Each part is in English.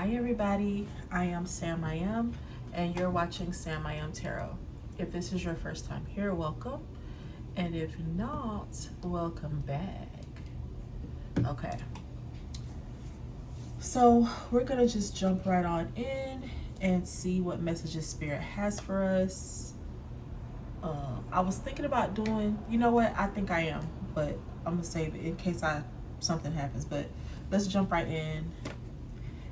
Hi everybody, I am Sam I Am, and you're watching Sam I Am Tarot. If this is your first time here, welcome, and if not, welcome back. Okay, so we're gonna just jump right on in and see what messages Spirit has for us. I was thinking about doing, you know what, I think I am, but I'm gonna save it in case something happens, but let's jump right in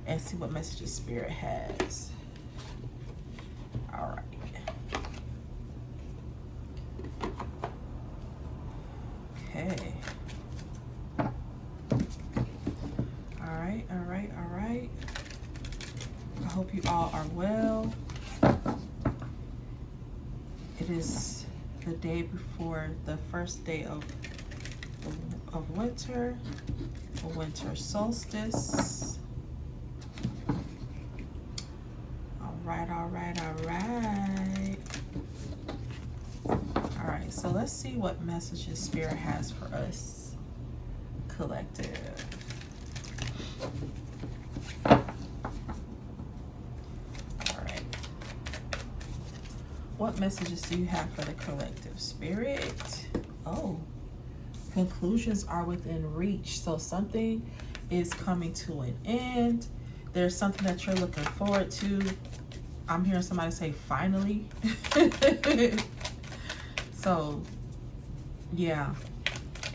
and see what messages Spirit has. All right. Okay. All right. I hope you all are well. It is the day before the first day of winter, the winter solstice. All right, so let's see what messages Spirit has for us, collective. All right. What messages do you have for the collective, Spirit? Oh, conclusions are within reach. So something is coming to an end. There's something that you're looking forward to. I'm hearing somebody say finally. So yeah,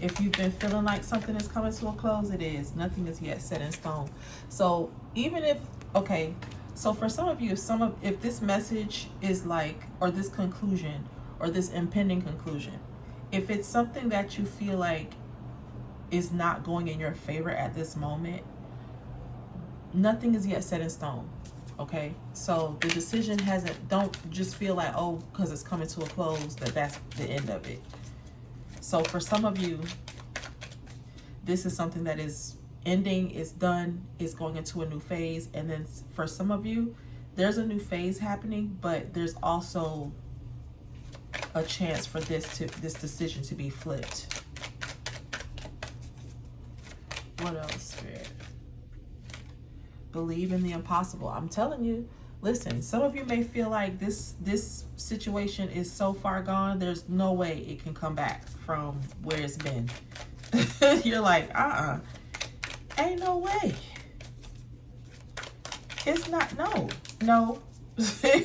if you've been feeling like something is coming to a close, it is. Nothing is yet set in stone. So even if, okay, so for some of you, if this message is like, or this conclusion, or this impending conclusion, if it's something that you feel like is not going in your favor at this moment, nothing is yet set in stone. Okay, so the decision don't just feel like, oh, because it's coming to a close, that's the end of it. So for some of you, this is something that is ending, is done, is going into a new phase. And then for some of you, there's a new phase happening, but there's also a chance for this decision to be flipped. What else, Spirit? Believe in the impossible. I'm telling you, listen, some of you may feel like this situation is so far gone, there's no way it can come back from where it's been. You're like, ain't no way. It's not, no.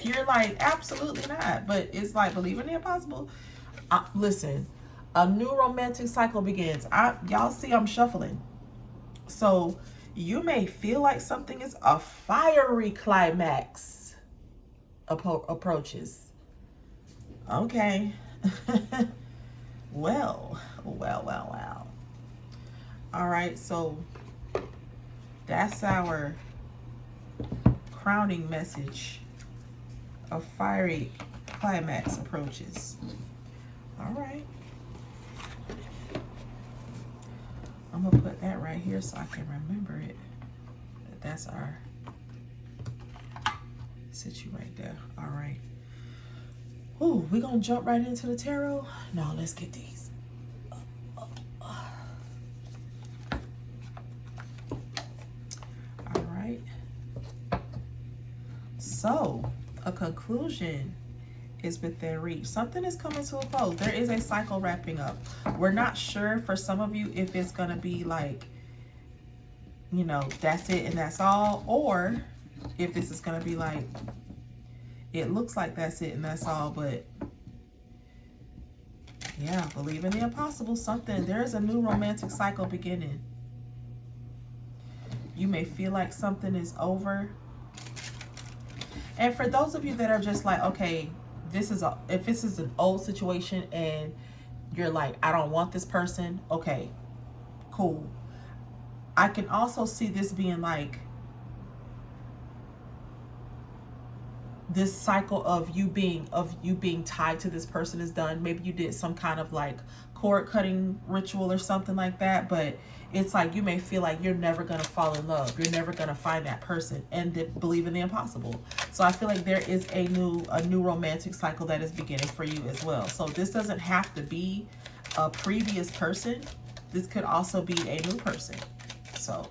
You're like, absolutely not. But it's like, believe in the impossible. Listen, a new romantic cycle begins. Y'all see I'm shuffling. So you may feel like something is a fiery climax approaches. Okay. Well. All right, so that's our crowning message. A fiery climax approaches. All right. I'm gonna put that right here so I can remember it. That's our situ right there. All right. Ooh, we're gonna jump right into the tarot. No, let's get these. All right. So, a conclusion is within reach. Something is coming to a close. There is a cycle wrapping up. We're not sure for some of you if it's gonna be like, you know, that's it and that's all, or if this is gonna be like, it looks like that's it and that's all, but yeah, believe in the impossible. There is a new romantic cycle beginning. You may feel like something is over. And for those of you that are just like, okay, if this is an old situation and you're like, I don't want this person, okay, cool. I can also see this being like this cycle of you being tied to this person is done. Maybe you did some kind of like cord cutting ritual or something like that, but it's like you may feel like you're never going to fall in love, you're never going to find that person, and believe in the impossible. So I feel like there is a new romantic cycle that is beginning for you as well. So this doesn't have to be a previous person, this could also be a new person. So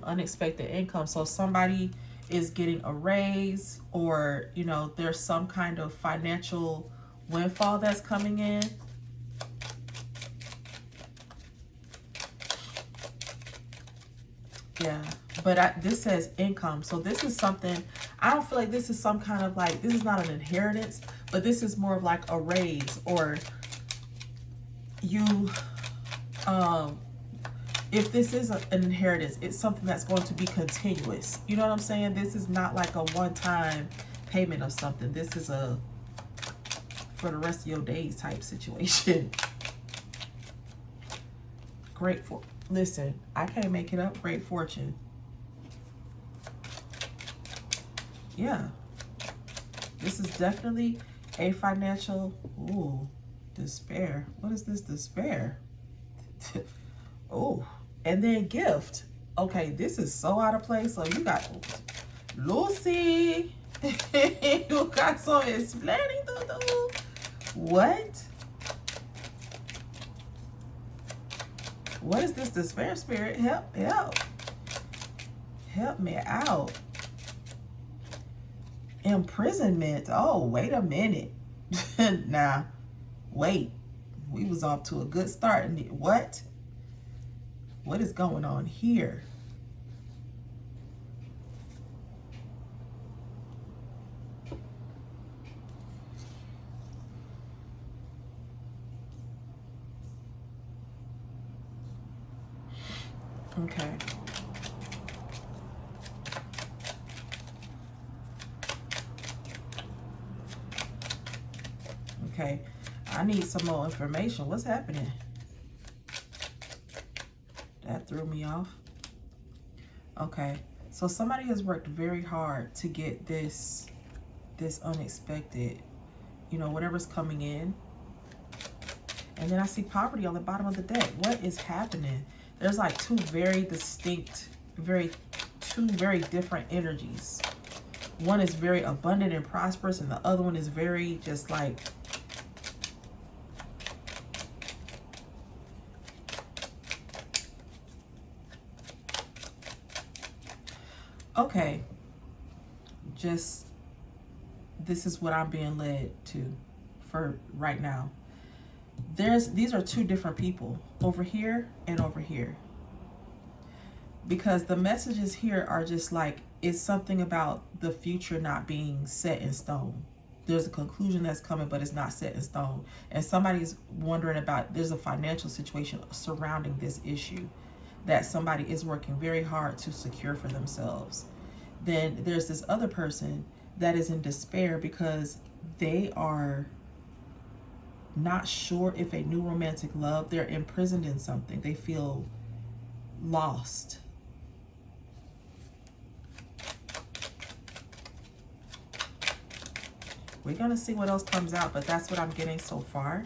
unexpected income. So somebody is getting a raise, or, you know, there's some kind of financial windfall that's coming in. Yeah, but this says income. So this is something, I don't feel like this is some kind of like, this is not an inheritance, but this is more of like a raise, or you, if this is an inheritance, it's something that's going to be continuous. You know what I'm saying? This is not like a one-time payment of something. This is a for the rest of your days type situation. Grateful. Listen, I can't make it up. Great fortune. Yeah. This is definitely a financial, ooh, despair. What is this despair? Oh, and then gift. Okay, this is so out of place. So you got Lucy. You got some explaining to do. What? What is this despair spirit? Help, help. Help me out. Imprisonment. Oh, wait a minute. Nah, wait. We was off to a good start. What? What is going on here? Okay. Okay. I need some more information. What's happening? That threw me off. Okay. So somebody has worked very hard to get this unexpected, you know, whatever's coming in. And then I see poverty on the bottom of the deck. What is happening? There's like two very distinct, two very different energies. One is very abundant and prosperous, and the other one is very just like, okay, just, this is what I'm being led to for right now. These are two different people, over here and over here. Because the messages here are just like, it's something about the future not being set in stone. There's a conclusion that's coming, but it's not set in stone. And somebody's wondering about, there's a financial situation surrounding this issue that somebody is working very hard to secure for themselves. Then there's this other person that is in despair because they are not sure if a new romantic love, they're imprisoned in something. They feel lost. We're going to see what else comes out, but that's what I'm getting so far.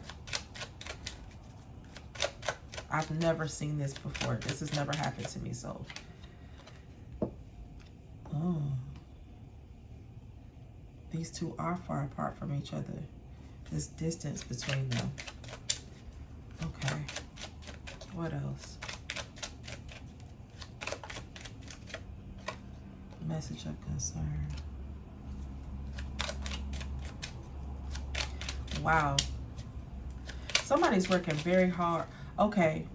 I've never seen this before. This has never happened to me, so. Oh. These two are far apart from each other. This distance between them. Okay. What else? Message of concern. Wow. Somebody's working very hard. Okay.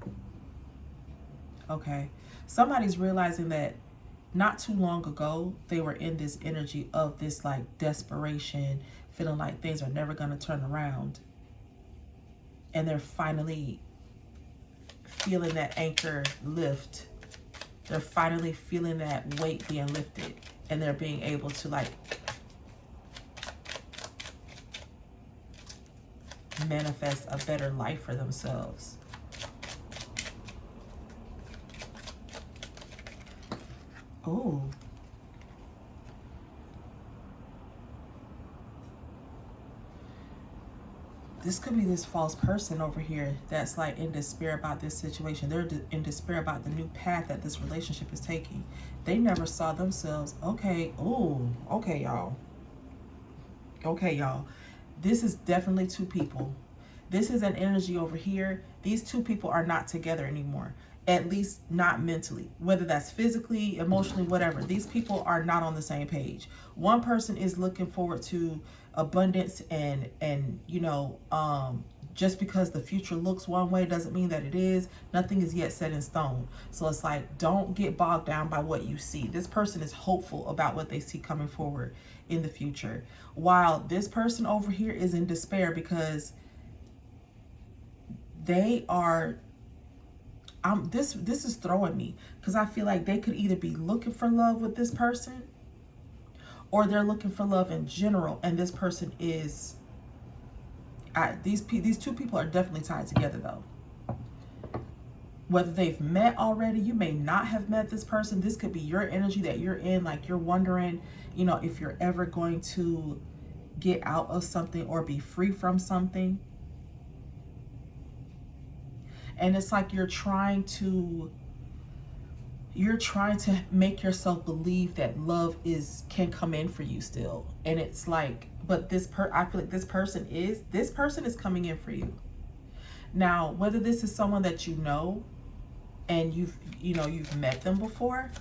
Okay. Somebody's realizing that not too long ago, they were in this energy of this like desperation, feeling like things are never going to turn around. And they're finally feeling that anchor lift. They're finally feeling that weight being lifted. And they're being able to like manifest a better life for themselves. Oh. This could be this false person over here that's like in despair about this situation. They're in despair about the new path that this relationship is taking. They never saw themselves. Okay. Oh, okay, y'all. Okay, y'all. This is definitely two people. This is an energy over here. These two people are not together anymore. at least not mentally, whether that's physically, emotionally, whatever. These people are not on the same page. One person is looking forward to abundance and you know, just because the future looks one way doesn't mean that it is. Nothing is yet set in stone. So it's like, don't get bogged down by what you see. This person is hopeful about what they see coming forward in the future, while this person over here is in despair because they are this is throwing me, because I feel like they could either be looking for love with this person, or they're looking for love in general, and this person is these two people are definitely tied together though. Whether they've met already, you may not have met this person. This could be your energy that you're in, like you're wondering, you know, if you're ever going to get out of something or be free from something. And it's like you're trying to make yourself believe that love can come in for you still. And it's like, but I feel like this person is coming in for you. Now, whether this is someone that you know and you've met them before,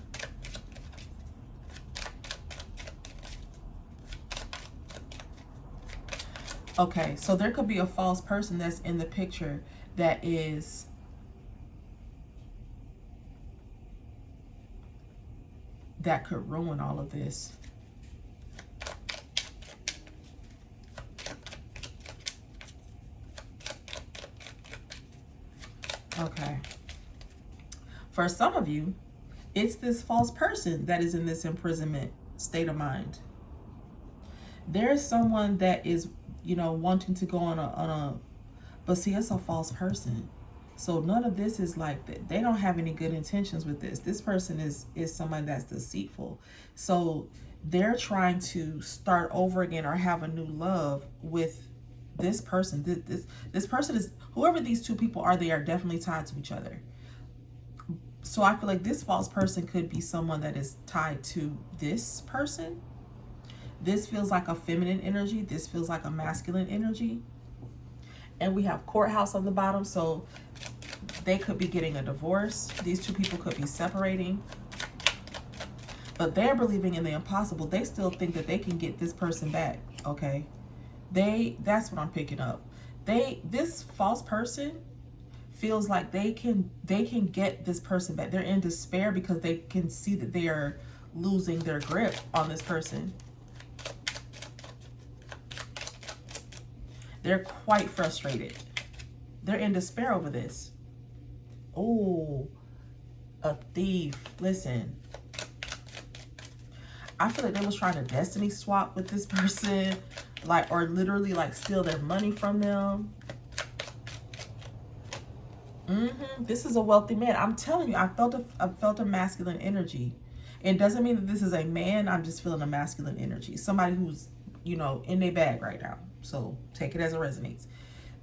okay, so there could be a false person that's in the picture that could ruin all of this. Okay. For some of you, it's this false person that is in this imprisonment state of mind. There's someone that is, you know, wanting to go on a, but see, it's a false person. So none of this is like that. They don't have any good intentions with this. This person is someone that's deceitful. So they're trying to start over again or have a new love with this person. This person is, whoever these two people are, they are definitely tied to each other. So I feel like this false person could be someone that is tied to this person. This feels like a feminine energy. This feels like a masculine energy. And we have courthouse on the bottom, so they could be getting a divorce. These two people could be separating. But they're believing in the impossible. They still think that they can get this person back, okay? That's what I'm picking up. This false person feels like they can get this person back. They're in despair because they can see that they are losing their grip on this person. They're quite frustrated. They're in despair over this. Oh, a thief. Listen, I feel like they was trying to destiny swap with this person, like, or literally like steal their money from them. This is a wealthy man. I'm telling you, I felt a masculine energy. It doesn't mean that this is a man. I'm just feeling a masculine energy. Somebody who's, you know, in their bag right now. So take it as it resonates.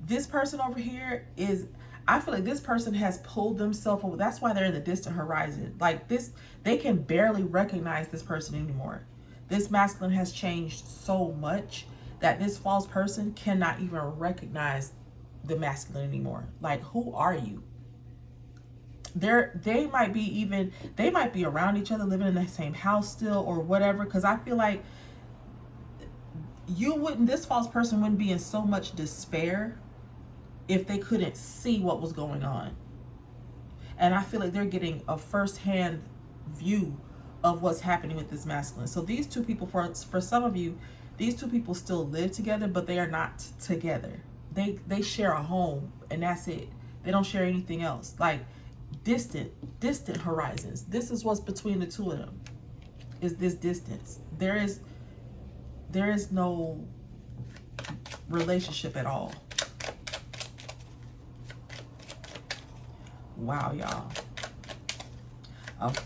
This person over here is, I feel like this person has pulled themselves over. That's why they're in the distant horizon. Like this, they can barely recognize this person anymore. This masculine has changed so much that this false person cannot even recognize the masculine anymore. Like, who are you? They might be around each other, living in the same house still or whatever. Because I feel like this false person wouldn't be in so much despair if they couldn't see what was going on. And I feel like they're getting a first-hand view of what's happening with this masculine. So these two people, for some of you, these two people still live together, but they are not together. They share a home, and that's it. They don't share anything else. Like distant horizons. This is what's between the two of them, is this distance. There is no relationship at all. Wow, y'all.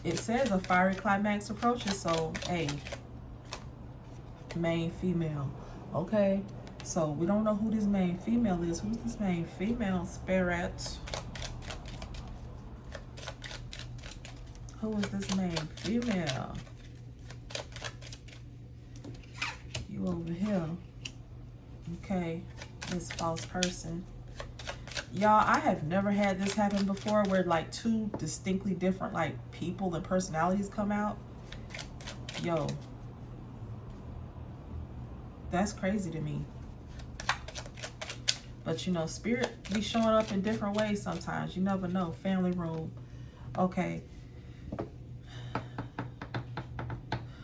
It says a fiery climax approaches, so hey, main female. Okay, so we don't know who this main female is. Who's this main female, Spirit? Who is this main female? You over here. Okay, this false person. Y'all, I have never had this happen before where like two distinctly different like people and personalities come out. Yo, that's crazy to me. But you know, spirit be showing up in different ways sometimes. You never know. Family room. Okay.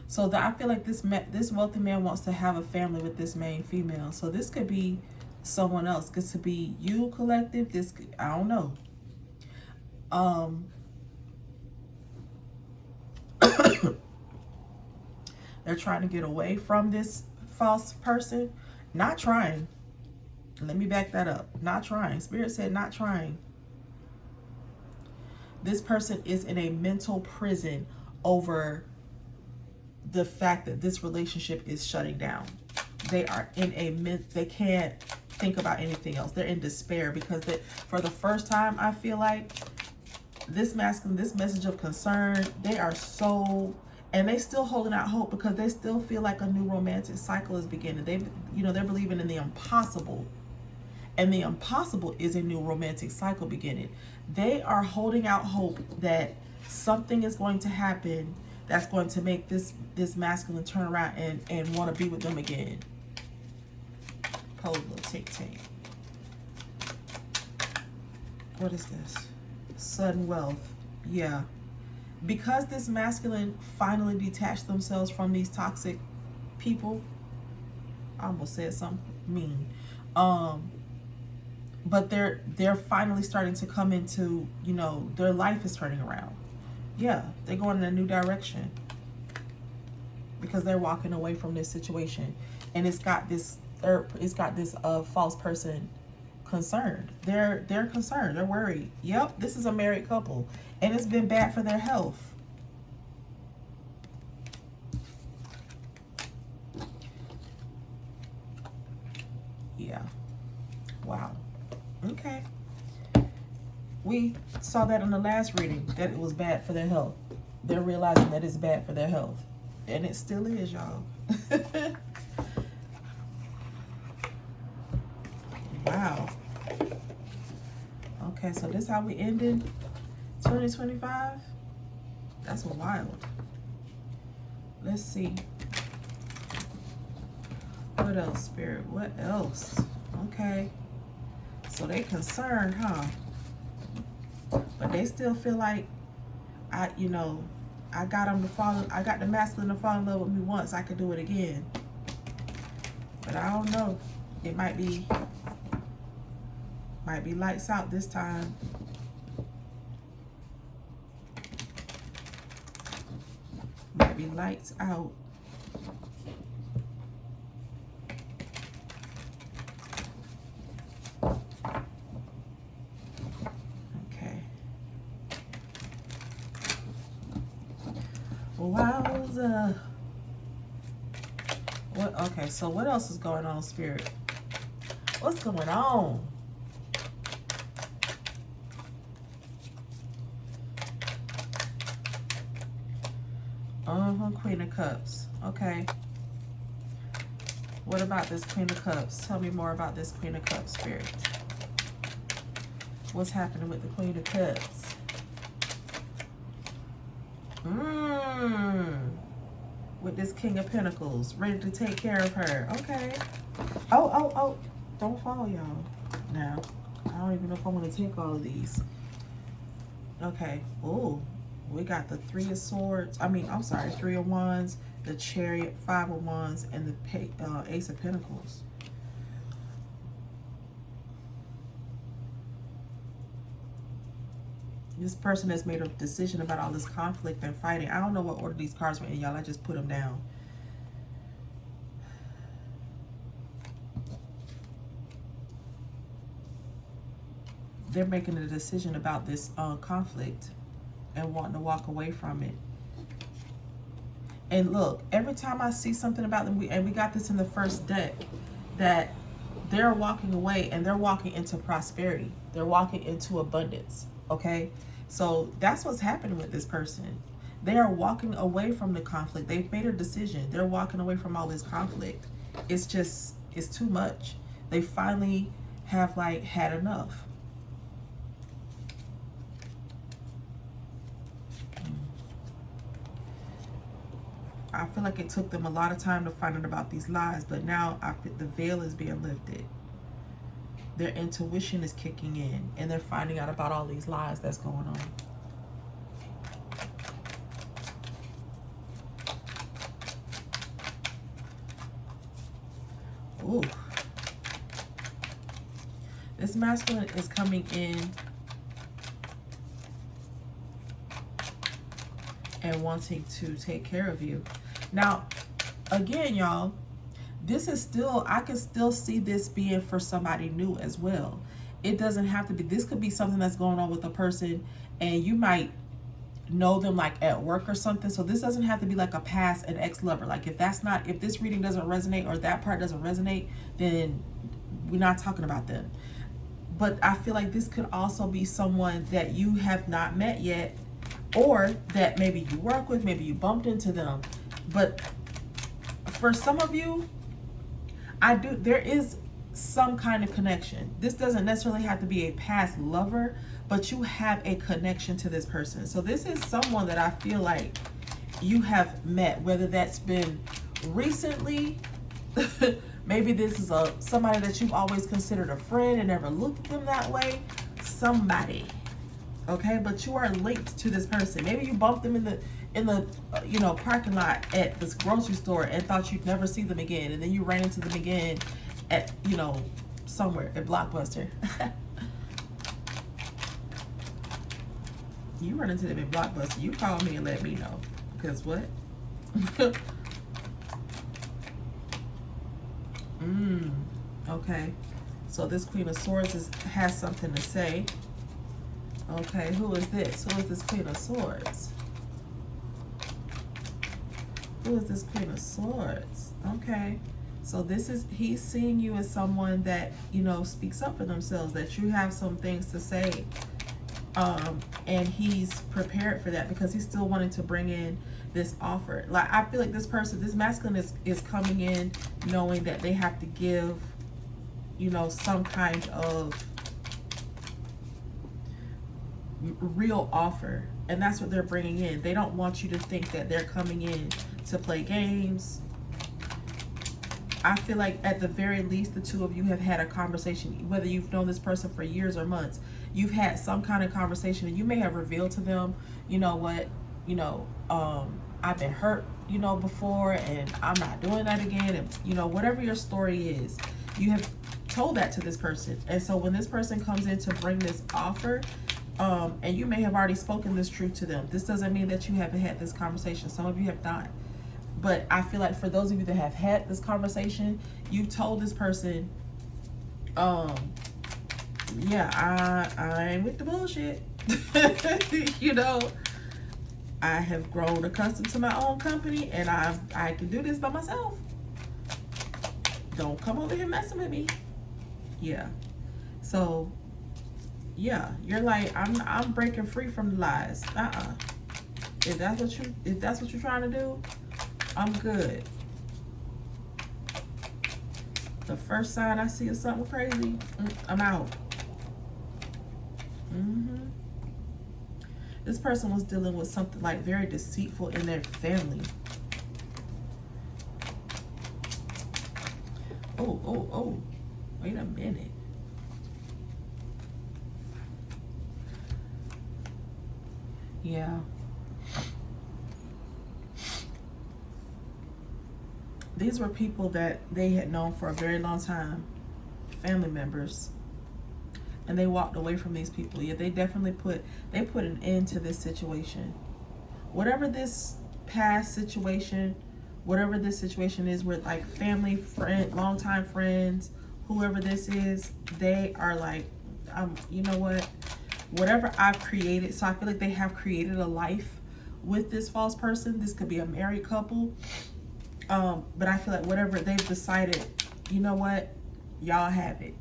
So I feel like this wealthy man wants to have a family with this main female. So this could be someone else. This could be you, collective. This could, I don't know. They're trying to get away from this false person. Not trying. Let me back that up. Not trying. Spirit said not trying. This person is in a mental prison over the fact that this relationship is shutting down. They are in they can't think about anything else. They're in despair because for the first time, I feel like this masculine, this message of concern, they are so, and they still holding out hope because they still feel like a new romantic cycle is beginning. They're believing in the impossible. And the impossible is a new romantic cycle beginning. They are holding out hope that something is going to happen that's going to make this masculine turn around and want to be with them again. Hold a little tick. What is this? Sudden wealth. Yeah. Because this masculine finally detached themselves from these toxic people. I almost said something mean. But they're finally starting to come into, their life is turning around. Yeah, they're going in a new direction because they're walking away from this situation, and it's got this false person concerned. They're concerned. They're worried. Yep, this is a married couple, and it's been bad for their health. Yeah. Wow. Okay. We saw that in the last reading, that it was bad for their health. They're realizing that it's bad for their health. And it still is, y'all. Wow. Okay, so this is how we ended 2025? That's wild. Let's see. What else, Spirit? What else? Okay. So they concerned, huh? But they still feel like I got the masculine to fall in love with me once. I could do it again. But I don't know. It might be lights out this time. Might be lights out. Wowza. Okay, so what else is going on, Spirit? What's going on? Queen of Cups. Okay. What about this Queen of Cups? Tell me more about this Queen of Cups, Spirit. What's happening with the Queen of Cups? With this King of Pentacles, ready to take care of her. Okay. Oh. Don't fall, y'all. Now, I don't even know if I want to take all of these. Okay. Oh, we got the Three of Swords. Three of Wands, the Chariot, Five of Wands, and the Ace of Pentacles. This person has made a decision about all this conflict and fighting. I don't know what order these cards were in, y'all. I just put them down. They're making a decision about this conflict and wanting to walk away from it. And look, every time I see something about them, we got this in the first deck, that they're walking away and they're walking into prosperity. They're walking into abundance. Okay, so that's what's happening with this person. They are walking away from the conflict. They've made a decision. They're walking away from all this conflict. It's too much. They finally have had enough. I feel like it took them a lot of time to find out about these lies, but now the veil is being lifted. Their intuition is kicking in, and they're finding out about all these lies that's going on. Ooh. This masculine is coming in and wanting to take care of you. Now, again, y'all, this is still, I can still see this being for somebody new as well. It doesn't have to be, this could be something that's going on with a person and you might know them like at work or something. So this doesn't have to be like a past, an ex-lover. Like if this reading doesn't resonate or that part doesn't resonate, then we're not talking about them. But I feel like this could also be someone that you have not met yet, or that maybe you work with, maybe you bumped into them. But for some of you, there is some kind of connection. This doesn't necessarily have to be a past lover, but you have a connection to this person. So this is someone that I feel like you have met, whether that's been recently, maybe this is somebody that you've always considered a friend and never looked at them that way. Somebody, okay? But you are linked to this person. Maybe you bumped them in the parking lot at this grocery store and thought you'd never see them again, and then you ran into them again at somewhere at Blockbuster. You run into them at Blockbuster, you call me and let me know, because what? Okay, so this Queen of Swords has something to say. Okay, who is this? Who is this Queen of Swords? Who is this Queen of Swords? Okay, so he's seeing you as someone that, speaks up for themselves, that you have some things to say. And he's prepared for that because he's still wanting to bring in this offer. Like, I feel like this person, this masculine is coming in knowing that they have to give, some kind of real offer. And that's what they're bringing in. They don't want you to think that they're coming in to play games. I feel like at the very least, the two of you have had a conversation, whether you've known this person for years or months. You've had some kind of conversation, and you may have revealed to them, you know what, I've been hurt, before, and I'm not doing that again. And, whatever your story is, you have told that to this person. And so when this person comes in to bring this offer, and you may have already spoken this truth to them. This doesn't mean that you haven't had this conversation. Some of you have not. But I feel like for those of you that have had this conversation, you told this person, yeah, I ain't with the bullshit. I have grown accustomed to my own company, and I can do this by myself. Don't come over here messing with me. Yeah. So, yeah, you're like, I'm breaking free from the lies. If that's what you're trying to do, I'm good. The first sign I see of something crazy, I'm out. This person was dealing with something like very deceitful in their family. Oh, wait a minute. Yeah. These were people that they had known for a very long time, family members, and they walked away from these people. Yeah, they definitely put an end to this situation. Whatever this past situation, whatever this situation is with like family, friend, longtime friends, whoever this is, they are like, you know what? Whatever I've created, so I feel like they have created a life with this false person. This could be a married couple. But I feel like whatever they've decided, you know what? Y'all have it.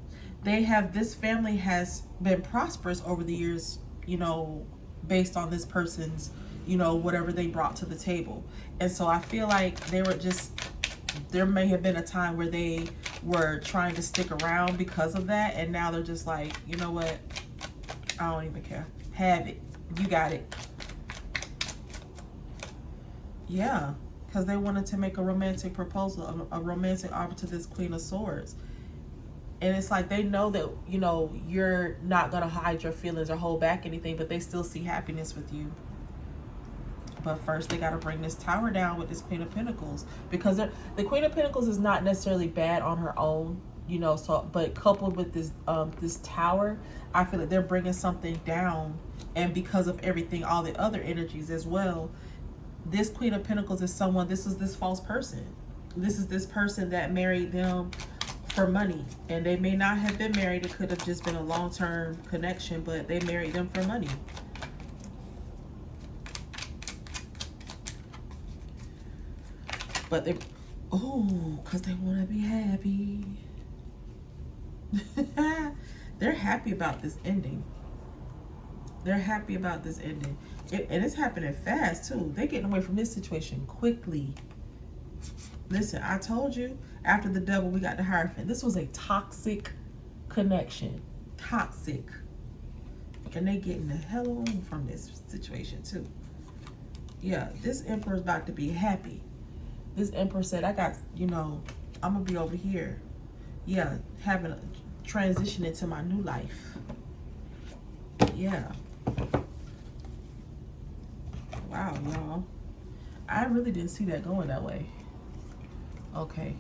This family has been prosperous over the years, based on this person's, whatever they brought to the table. And so I feel like there may have been a time where they were trying to stick around because of that. And now they're just like, you know what? I don't even care. Have it. You got it. Yeah. because they wanted to make a romantic proposal, a romantic offer to this Queen of Swords. And it's like they know that, you know, you're not going to hide your feelings or hold back anything, but they still see happiness with you. But first, they got to bring this Tower down with this Queen of Pentacles, because the Queen of Pentacles is not necessarily bad on her own, you know. So, but coupled with this this Tower, I feel like they're bringing something down, and because of everything, all the other energies as well. This Queen of Pentacles is someone. This is this false person. This is this person that married them for money, and they may not have been married. It could have just been a long-term connection, but they married them for money. But they, oh, because they want to be happy. They're happy about this ending. They're happy about this ending. And it's happening fast, too. They're getting away from this situation quickly. Listen, I told you, after the Devil, we got the Hierophant. This was a toxic connection. Toxic. And they getting the hell on from this situation, too. Yeah, this Emperor's about to be happy. This Emperor said, I got, you know, I'm going to be over here. Yeah, having a transition into my new life. Yeah. Wow, y'all. I really didn't see that going that way. Okay.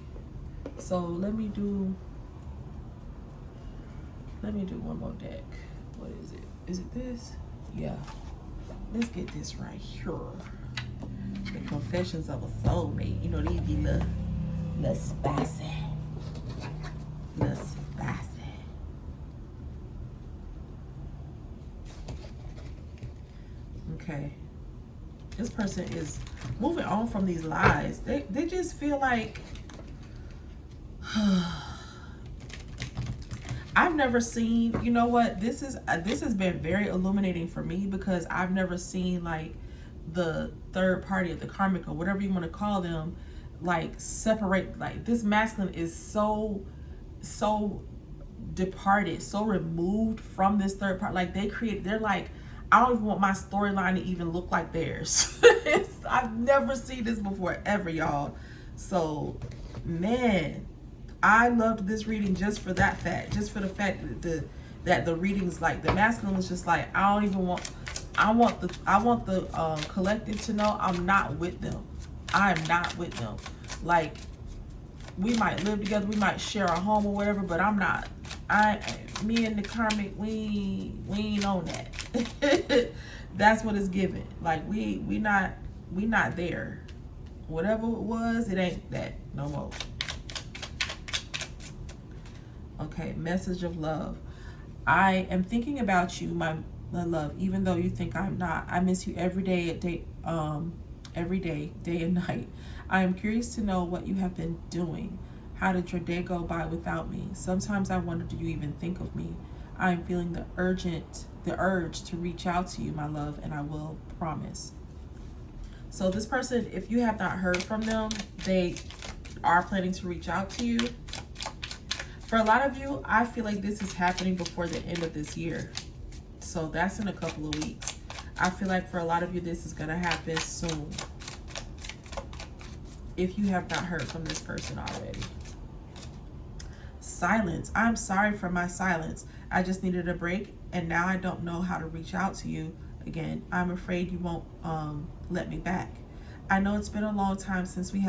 So let me do one more deck. What is it? Is it this? Yeah. Let's get this right here. The Confessions of a Soulmate. You know, these be little spicy. Little spicy. Okay. This person is moving on from these lies. They just feel like I've never seen, you know what, this has been very illuminating for me, because I've never seen like the third party or the karmic or whatever you want to call them, like separate. Like this masculine is so departed, so removed from this third part. Like they're like, I don't even want my storyline to even look like theirs. I've never seen this before, ever, y'all. So, man, I loved this reading just for that fact. Just for the fact that the readings, like the masculine was just like, I don't even want. I want the collective to know I'm not with them. I am not with them. Like, we might live together, we might share a home or whatever, but I'm not. Me and the karmic, we ain't on that. That's what it's given. Like we not there. Whatever it was, it ain't that no more. Okay, message of love. I am thinking about you, my love, even though you think I'm not. I miss you every day, day and night. I am curious to know what you have been doing. How did your day go by without me? Sometimes I wonder, do you even think of me? I am feeling the urge to reach out to you, my love, and I will promise. So this person, if you have not heard from them, they are planning to reach out to you. For a lot of you, I feel like this is happening before the end of this year. So that's in a couple of weeks. I feel like for a lot of you, this is going to happen soon. If you have not heard from this person already. Silence. I'm sorry for my silence. I just needed a break, and now I don't know how to reach out to you again. I'm afraid you won't let me back. I know it's been a long time since we've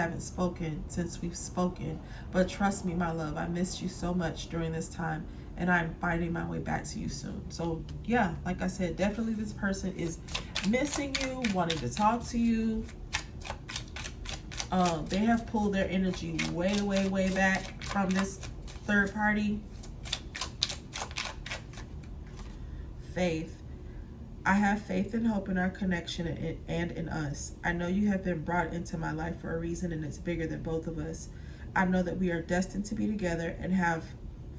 spoken, but trust me, my love, I missed you so much during this time, and I'm finding my way back to you soon. So yeah, like I said, definitely this person is missing you, wanting to talk to you. They have pulled their energy way back from this third party. Faith. I have faith and hope in our connection and in us. I know you have been brought into my life for a reason, and it's bigger than both of us. I know that we are destined to be together, and have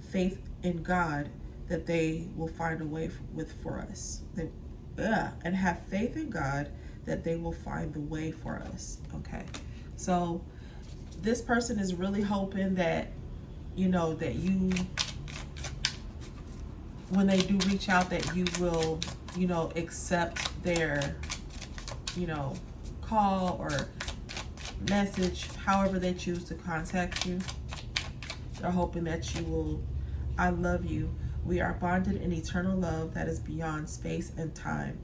faith in God that they will find a way for us. And have faith in God that they will find the way for us. Okay. So this person is really hoping that, you know, that you, when they do reach out, that you will, you know, accept their, you know, call, or message, however they choose to contact you. They're hoping that you will, I love you. We are bonded in eternal love that is beyond space and time.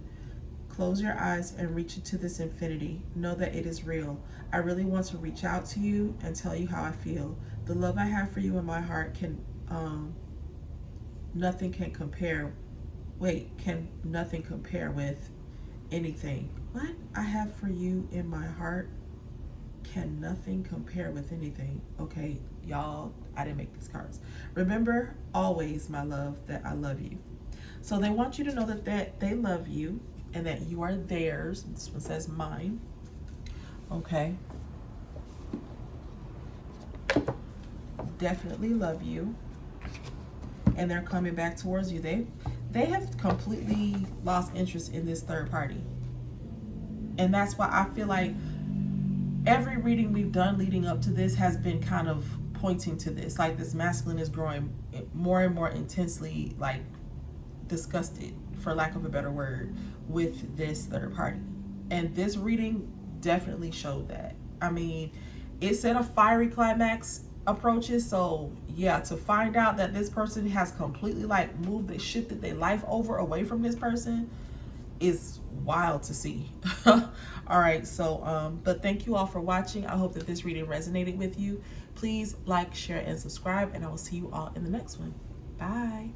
Close your eyes and reach into this infinity. Know that it is real. I really want to reach out to you and tell you how I feel. The love I have for you in my heart nothing can compare. Can nothing compare with anything. What I have for you in my heart can nothing compare with anything. Okay, y'all, I didn't make these cards. Remember always, my love, that I love you. So they want you to know that they love you and that you are theirs. This one says mine. Okay. Definitely love you. And they're coming back towards you. They have completely lost interest in this third party. And that's why I feel like every reading we've done leading up to this has been kind of pointing to this. Like this masculine is growing more and more intensely, like disgusted, for lack of a better word, with this third party. And this reading definitely showed that. I mean, it said a fiery climax approaches. So yeah, to find out that this person has completely like shifted their life away from this person is wild to see. All right, so but thank you all for watching. I hope that this reading resonated with you. Please like, share, and subscribe, and I will see you all in the next one. Bye.